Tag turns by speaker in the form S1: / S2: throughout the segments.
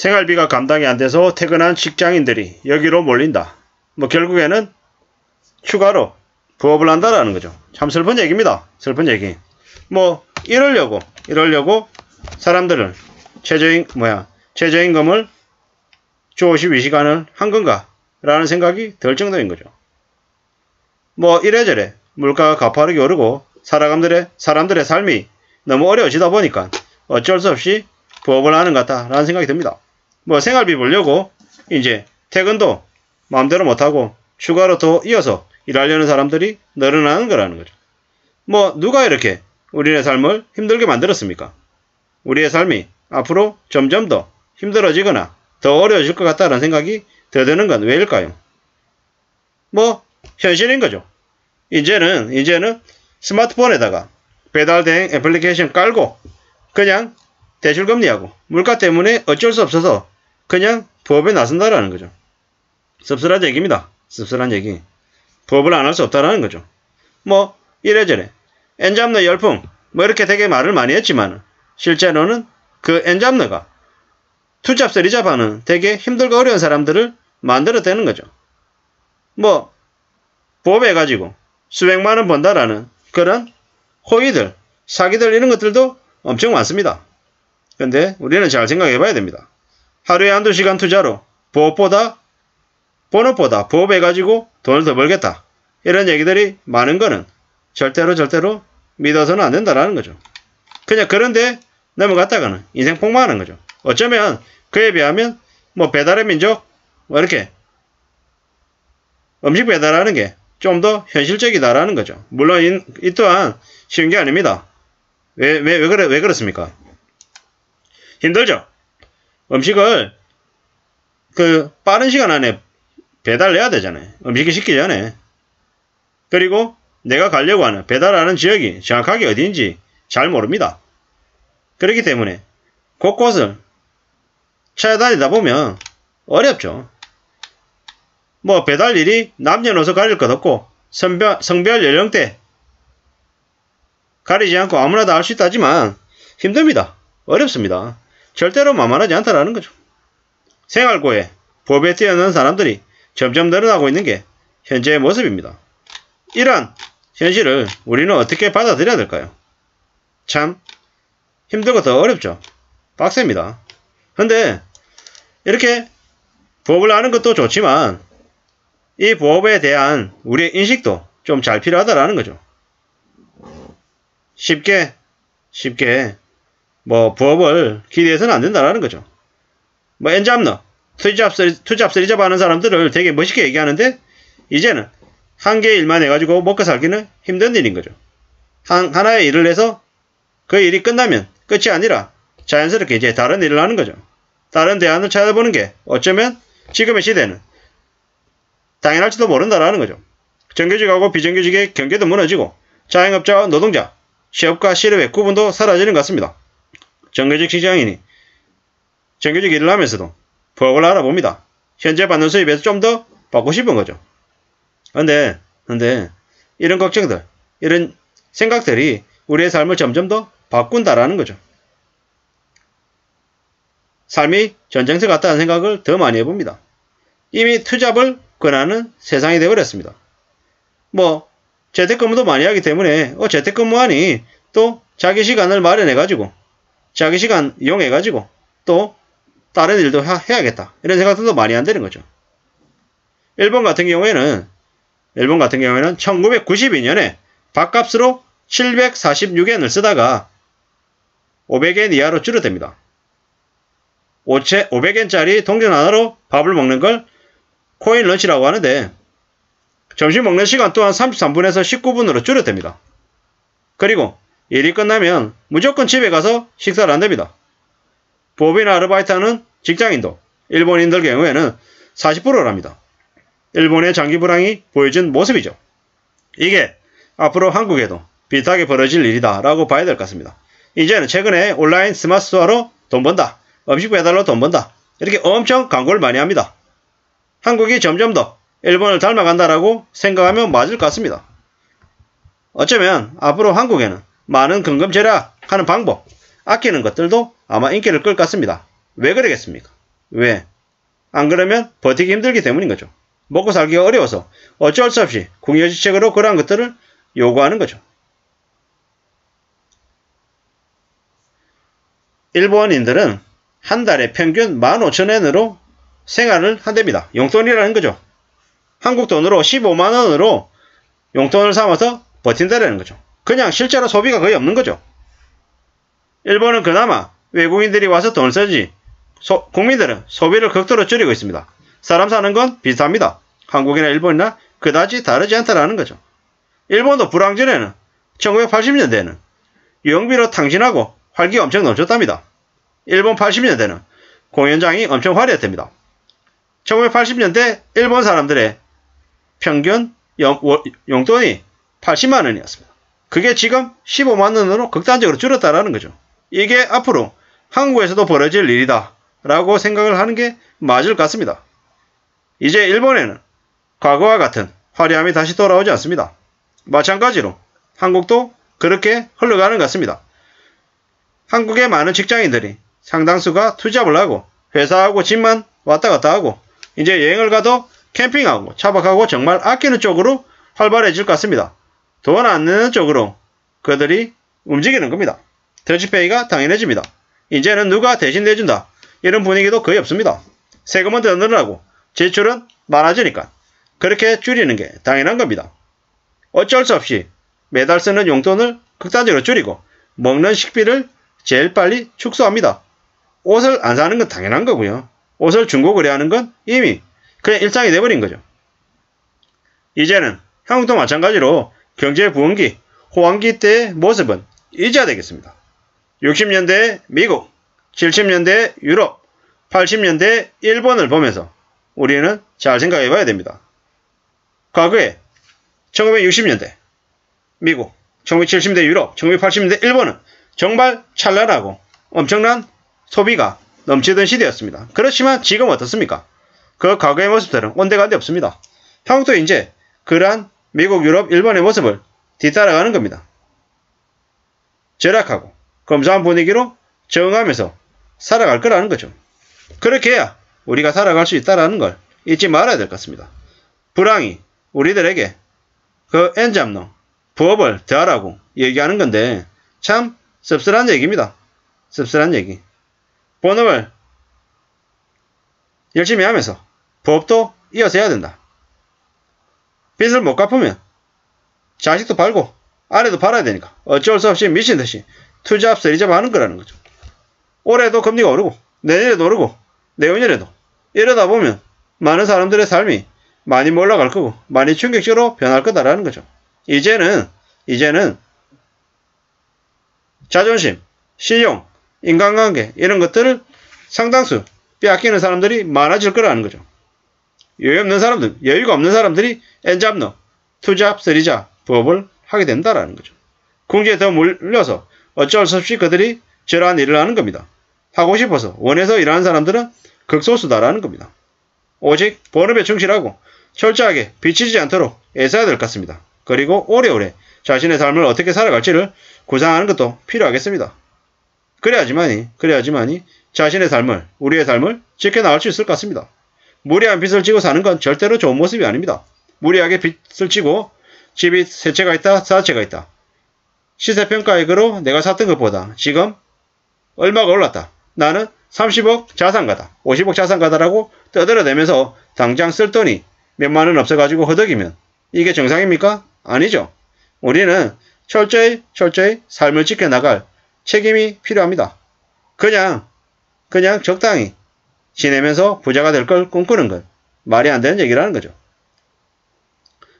S1: 생활비가 감당이 안 돼서 퇴근한 직장인들이 여기로 몰린다. 뭐 결국에는 추가로 부업을 한다라는 거죠. 참 슬픈 얘기입니다. 슬픈 얘기. 뭐 이러려고 사람들은 최저임금을 주 52시간을 한 건가 라는 생각이 들 정도인 거죠. 뭐 이래저래 물가가 가파르게 오르고 사람들의 삶이 너무 어려워지다 보니까 어쩔 수 없이 부업을 하는 것 같다라는 생각이 듭니다. 뭐 생활비 벌려고 이제 퇴근도 마음대로 못하고 추가로 더 이어서 일하려는 사람들이 늘어나는 거라는 거죠. 뭐 누가 이렇게 우리의 삶을 힘들게 만들었습니까? 우리의 삶이 앞으로 점점 더 힘들어지거나 더 어려워질 것 같다는 생각이 더 드는 건 왜일까요? 뭐 현실인 거죠. 이제는 스마트폰에다가 배달대행 애플리케이션 깔고 그냥 대출금리하고 물가 때문에 어쩔 수 없어서 그냥 부업에 나선다라는 거죠. 씁쓸한 얘기입니다. 씁쓸한 얘기. 부업을 안 할 수 없다라는 거죠. 뭐 이래저래 엔잡러 열풍 뭐 이렇게 되게 말을 많이 했지만 실제로는 그 엔잡러가 투잡 쓰리잡하는 되게 힘들고 어려운 사람들을 만들어대는 거죠. 뭐 부업해가지고 수백만 원 번다라는 그런 호의들, 사기들 이런 것들도 엄청 많습니다. 근데 우리는 잘 생각해 봐야 됩니다. 하루에 한두 시간 투자로 본업보다 부업해가지고 돈을 더 벌겠다. 이런 얘기들이 많은 거는 절대로 믿어서는 안 된다라는 거죠. 그냥 그런데 넘어갔다가는 인생 폭망하는 거죠. 어쩌면 그에 비하면 뭐 배달의 민족 뭐 이렇게 음식 배달하는 게 좀 더 현실적이다라는 거죠. 물론 이 또한 쉬운 게 아닙니다. 왜 그렇습니까? 힘들죠. 음식을 빠른 시간 안에 배달해야 되잖아요. 음식이 식기 전에. 그리고 내가 가려고 하는 배달하는 지역이 정확하게 어디인지 잘 모릅니다. 그렇기 때문에 곳곳을 찾아다니다 보면 어렵죠. 뭐 배달 일이 남녀노소 가릴 것 없고 성별 연령대 가리지 않고 아무나 다 할 수 있다지만 힘듭니다. 어렵습니다. 절대로 만만하지 않다라는 거죠. 생활고에 부업에 뛰어난 사람들이 점점 늘어나고 있는 게 현재의 모습입니다. 이러한 현실을 우리는 어떻게 받아들여야 될까요? 참 힘들고 더 어렵죠. 빡셉니다. 근데 이렇게 부업을 하는 것도 좋지만 이 부업에 대한 우리의 인식도 좀 잘 필요하다라는 거죠. 쉽게 뭐 부업을 기대해서는 안 된다라는 거죠. 뭐 엔잡러, 투잡 쓰리잡 하는 사람들을 되게 멋있게 얘기하는데 이제는 한 개의 일만 해가지고 먹고 살기는 힘든 일인 거죠. 하나의 일을 해서 그 일이 끝나면 끝이 아니라 자연스럽게 이제 다른 일을 하는 거죠. 다른 대안을 찾아보는 게 어쩌면 지금의 시대는 당연할지도 모른다라는 거죠. 정규직하고 비정규직의 경계도 무너지고 자영업자와 노동자, 시업과 실업의 구분도 사라지는 것 같습니다. 정규직 직장인이 정규직 일을 하면서도 부업을 알아봅니다. 현재 받는 수입에서 좀 더 받고 싶은 거죠. 근데 이런 걱정들, 이런 생각들이 우리의 삶을 점점 더 바꾼다라는 거죠. 삶이 전쟁터 같다는 생각을 더 많이 해봅니다. 이미 투잡을 권하는 세상이 되어버렸습니다. 뭐 재택근무도 많이 하기 때문에 재택근무하니 또 자기 시간을 마련해가지고 자기 시간 이용해가지고 또 다른 일도 해야겠다. 이런 생각들도 많이 한다는 거죠. 일본 같은 경우에는 1992년에 밥값으로 746엔을 쓰다가 500엔 이하로 줄어듭니다. 500엔짜리 동전 하나로 밥을 먹는 걸 코인 런치라고 하는데 점심 먹는 시간 또한 33분에서 19분으로 줄어듭니다. 그리고 일이 끝나면 무조건 집에 가서 식사를 한답니다. 부업이나 아르바이트하는 직장인도 일본인들 경우에는 40%랍니다. 일본의 장기 불황이 보여준 모습이죠. 이게 앞으로 한국에도 비슷하게 벌어질 일이다 라고 봐야 될 것 같습니다. 이제는 최근에 온라인 스마트 스토어로 돈 번다, 음식 배달로 돈 번다 이렇게 엄청 광고를 많이 합니다. 한국이 점점 더 일본을 닮아간다라고 생각하면 맞을 것 같습니다. 어쩌면 앞으로 한국에는 많은 근금 절약하는 방법, 아끼는 것들도 아마 인기를 끌 것 같습니다. 왜 그러겠습니까? 왜? 안 그러면 버티기 힘들기 때문인 거죠. 먹고 살기가 어려워서 어쩔 수 없이 궁여지책으로 그러한 것들을 요구하는 거죠. 일본인들은 한 달에 평균 15,000엔으로 생활을 한답니다. 용돈이라는 거죠. 한국 돈으로 15만원으로 용돈을 삼아서 버틴다라는 거죠. 그냥 실제로 소비가 거의 없는 거죠. 일본은 그나마 외국인들이 와서 돈을 쓰지 국민들은 소비를 극도로 줄이고 있습니다. 사람 사는 건 비슷합니다. 한국이나 일본이나 그다지 다르지 않다라는 거죠. 일본도 불황 전에는 1980년대에는 유흥비로 탕진하고 활기가 엄청 넘쳤답니다. 일본 80년대는 공연장이 엄청 화려했답니다. 1980년대 일본 사람들의 평균 용돈이 80만원이었습니다. 그게 지금 15만원으로 극단적으로 줄었다라는 거죠. 이게 앞으로 한국에서도 벌어질 일이다 라고 생각을 하는 게 맞을 것 같습니다. 이제 일본에는 과거와 같은 화려함이 다시 돌아오지 않습니다. 마찬가지로 한국도 그렇게 흘러가는 것 같습니다. 한국의 많은 직장인들이 상당수가 투잡을 하고 회사하고 집만 왔다 갔다 하고 이제 여행을 가도 캠핑하고 차박하고 정말 아끼는 쪽으로 활발해질 것 같습니다. 돈 안 내는 쪽으로 그들이 움직이는 겁니다. 더치페이가 당연해집니다. 이제는 누가 대신 내준다 이런 분위기도 거의 없습니다. 세금은 더 늘어나고 지출은 많아지니까 그렇게 줄이는 게 당연한 겁니다. 어쩔 수 없이 매달 쓰는 용돈을 극단적으로 줄이고 먹는 식비를 제일 빨리 축소합니다. 옷을 안 사는 건 당연한 거고요. 옷을 중고 거래하는 건 이미 그냥 일상이 돼버린 거죠. 이제는 한국도 마찬가지로 경제 부흥기, 호황기 때의 모습은 잊어야 되겠습니다. 60년대 미국, 70년대 유럽, 80년대 일본을 보면서 우리는 잘 생각해 봐야 됩니다. 과거에 1960년대 미국, 1970년대 유럽, 1980년대 일본은 정말 찬란하고 엄청난 소비가 넘치던 시대였습니다. 그렇지만 지금 어떻습니까? 그 과거의 모습들은 온데간데 없습니다. 한국도 이제 그러한 미국, 유럽, 일본의 모습을 뒤따라가는 겁니다. 절약하고 검소한 분위기로 적응하면서 살아갈 거라는 거죠. 그렇게 해야 우리가 살아갈 수 있다는 걸 잊지 말아야 될 것 같습니다. 불황이 우리들에게 그 엔잡노 부업을 더하라고 얘기하는 건데 참 씁쓸한 얘기입니다. 씁쓸한 얘기. 본업을 열심히 하면서 부업도 이어서 해야 된다. 빚을 못 갚으면 자식도 팔고 아내도 팔아야 되니까 어쩔 수 없이 미친듯이 투잡, 쓰리잡 하는 거라는 거죠. 올해도 금리가 오르고 내년에도 오르고 내후년에도 이러다 보면 많은 사람들의 삶이 많이 몰라갈 거고 많이 충격적으로 변할 거다라는 거죠. 이제는 자존심, 신용, 인간관계 이런 것들을 상당수 빼앗기는 사람들이 많아질 거라는 거죠. 여유가 없는 사람들이 엔잡너, 투잡, 쓰리잡 부업을 하게 된다라는 거죠. 궁지에 더 몰려서 어쩔 수 없이 그들이 저러한 일을 하는 겁니다. 하고 싶어서 원해서 일하는 사람들은 극소수다라는 겁니다. 오직 본업에 충실하고 철저하게 비치지 않도록 애써야 될 것 같습니다. 그리고 오래오래 자신의 삶을 어떻게 살아갈지를 구상하는 것도 필요하겠습니다. 그래야지만이 자신의 삶을, 우리의 삶을 지켜나갈 수 있을 것 같습니다. 무리한 빚을 지고 사는 건 절대로 좋은 모습이 아닙니다. 무리하게 빚을 지고 집이 세 채가 있다, 사 채가 있다. 시세평가액으로 내가 샀던 것보다 지금 얼마가 올랐다. 나는 30억 자산가다, 50억 자산가다라고 떠들어대면서 당장 쓸 돈이 몇만 원 없어가지고 허덕이면 이게 정상입니까? 아니죠. 우리는 철저히 삶을 지켜나갈 책임이 필요합니다. 그냥 적당히 지내면서 부자가 될 걸 꿈꾸는 건 말이 안 되는 얘기라는 거죠.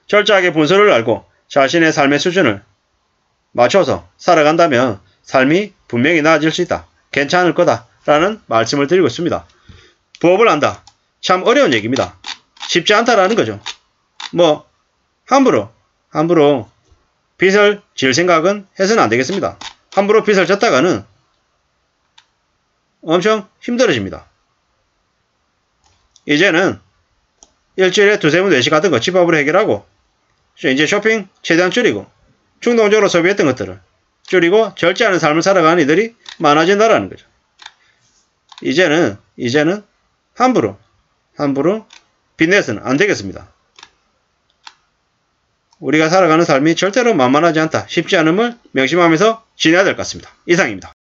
S1: 철저하게 분수를 알고 자신의 삶의 수준을 맞춰서 살아간다면 삶이 분명히 나아질 수 있다. 괜찮을 거다. 라는 말씀을 드리고 있습니다. 부업을 한다. 참 어려운 얘기입니다. 쉽지 않다라는 거죠. 뭐 함부로 빚을 질 생각은 해서는 안 되겠습니다. 함부로 빚을 졌다가는 엄청 힘들어집니다. 이제는 일주일에 두세 번, 4시 같은 거 집밥으로 해결하고 이제 쇼핑 최대한 줄이고 충동적으로 소비했던 것들을 줄이고 절제하는 삶을 살아가는 이들이 많아진다라는 거죠. 이제는 함부로 빚내서는 안 되겠습니다. 우리가 살아가는 삶이 절대로 만만하지 않다. 쉽지 않음을 명심하면서 지내야 될 것 같습니다. 이상입니다.